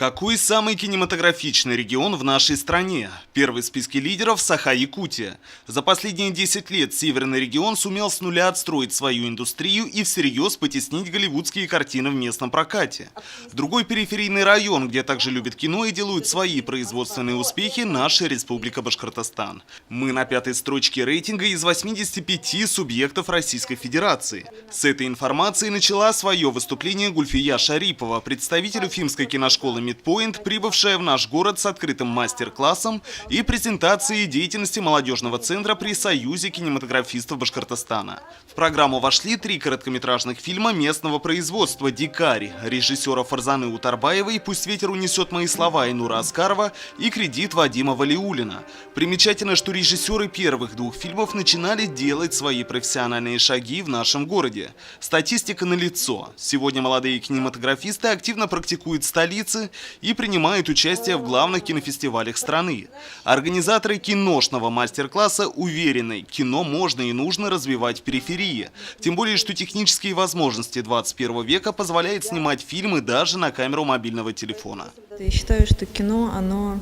Какой самый кинематографичный регион в нашей стране? Первый в списке лидеров – Саха-Якутия. За последние 10 лет северный регион сумел с нуля отстроить свою индустрию и всерьез потеснить голливудские картины в местном прокате. Другой периферийный район, где также любят кино и делают свои производственные успехи – наша Республика Башкортостан. Мы на 5-й строчке рейтинга из 85 субъектов Российской Федерации. С этой информацией начала свое выступление Гульфия Шарипова, представитель Уфимской киношколы Midpoint, прибывшая в наш город с открытым мастер-классом и презентацией деятельности молодежного центра при Союзе кинематографистов Башкортостана. В программу вошли 3 короткометражных фильма местного производства «Дикарь» режиссера Фарзаны Утарбаевой, «Пусть ветер унесет мои слова» Инура Аскарова и «Кредит» Вадима Валиуллина. Примечательно, что режиссеры первых 2 фильмов начинали делать свои профессиональные шаги в нашем городе. Статистика налицо. Сегодня молодые кинематографисты активно практикуют в столице и принимают участие в главных кинофестивалях страны. Организаторы киношного мастер-класса уверены, кино можно и нужно развивать в периферии. Тем более, что технические возможности 21 века позволяют снимать фильмы даже на камеру мобильного телефона. Я считаю, что кино, оно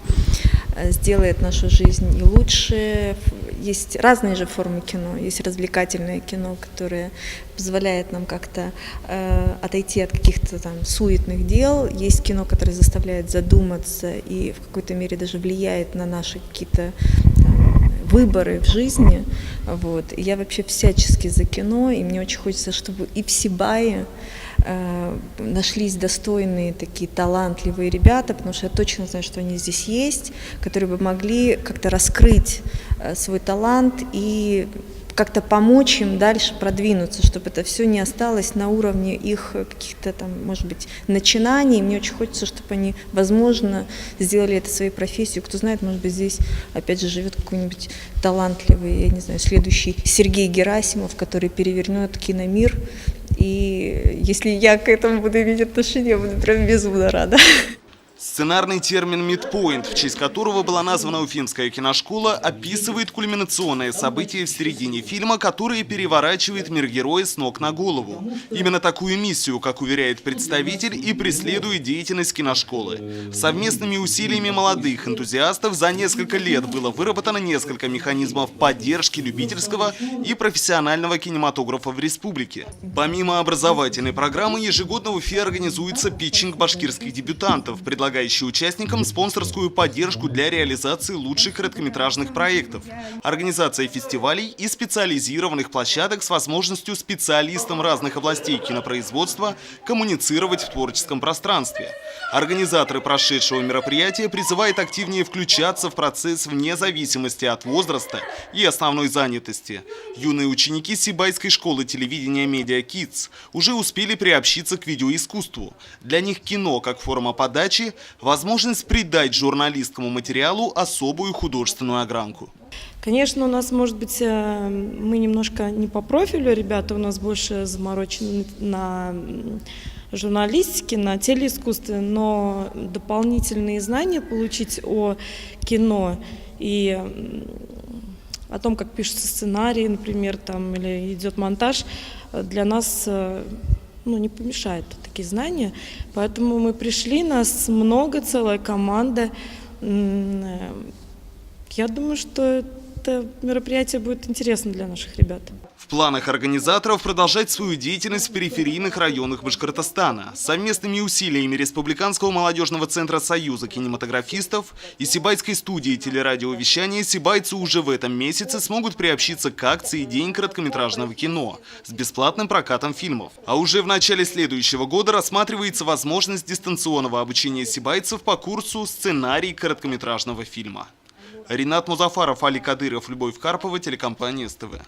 сделает нашу жизнь и лучше. Есть разные же формы кино. Есть развлекательное кино, которое позволяет нам как-то отойти от каких-то там суетных дел. Есть кино, которое заставляет задуматься и в какой-то мере даже влияет на наши какие-то выборы в жизни. Вот. И я вообще всячески за кино, и мне очень хочется, чтобы и в Сибае нашлись достойные, такие талантливые ребята, потому что я точно знаю, что они здесь есть, которые бы могли как-то раскрыть свой талант и как-то помочь им дальше продвинуться, чтобы это все не осталось на уровне их каких-то там, может быть, начинаний. Мне очень хочется, чтобы они, возможно, сделали это своей профессией. Кто знает, может быть, здесь, опять же, живет какой-нибудь талантливый, я не знаю, следующий Сергей Герасимов, который перевернет киномир. И если я к этому буду иметь отношение, я буду прям безумно рада. Сценарный термин «Midpoint», в честь которого была названа Уфимская киношкола, описывает кульминационное событие в середине фильма, которое переворачивает мир героя с ног на голову. Именно такую миссию, как уверяет представитель, и преследует деятельность киношколы. Совместными усилиями молодых энтузиастов за несколько лет было выработано несколько механизмов поддержки любительского и профессионального кинематографа в республике. Помимо образовательной программы, ежегодно в Уфе организуется питчинг башкирских дебютантов, предлагающий участникам спонсорскую поддержку для реализации лучших короткометражных проектов, организация фестивалей и специализированных площадок с возможностью специалистам разных областей кинопроизводства коммуницировать в творческом пространстве. Организаторы прошедшего мероприятия призывают активнее включаться в процесс вне зависимости от возраста и основной занятости. Юные ученики Сибайской школы телевидения Media Kids уже успели приобщиться к видеоискусству. Для них кино как форма подачи – возможность придать журналистскому материалу особую художественную огранку. Конечно, у нас, может быть, мы немножко не по профилю, ребята у нас больше заморочены на журналистике, на телеискусстве, но дополнительные знания получить о кино и о том, как пишется сценарий, например, там, или идет монтаж, для нас не помешает такие знания. Поэтому мы пришли, нас много, целая команда. Я думаю, что это мероприятие будет интересно для наших ребят. В планах организаторов продолжать свою деятельность в периферийных районах Башкортостана. Совместными усилиями Республиканского молодежного центра Союза кинематографистов и Сибайской студии телерадиовещания сибайцы уже в этом месяце смогут приобщиться к акции «День короткометражного кино» с бесплатным прокатом фильмов. А уже в начале следующего года рассматривается возможность дистанционного обучения сибайцев по курсу «Сценарий короткометражного фильма». Ринат Музафаров, Али Кадыров, Любовь Карпова, телекомпания СТВ.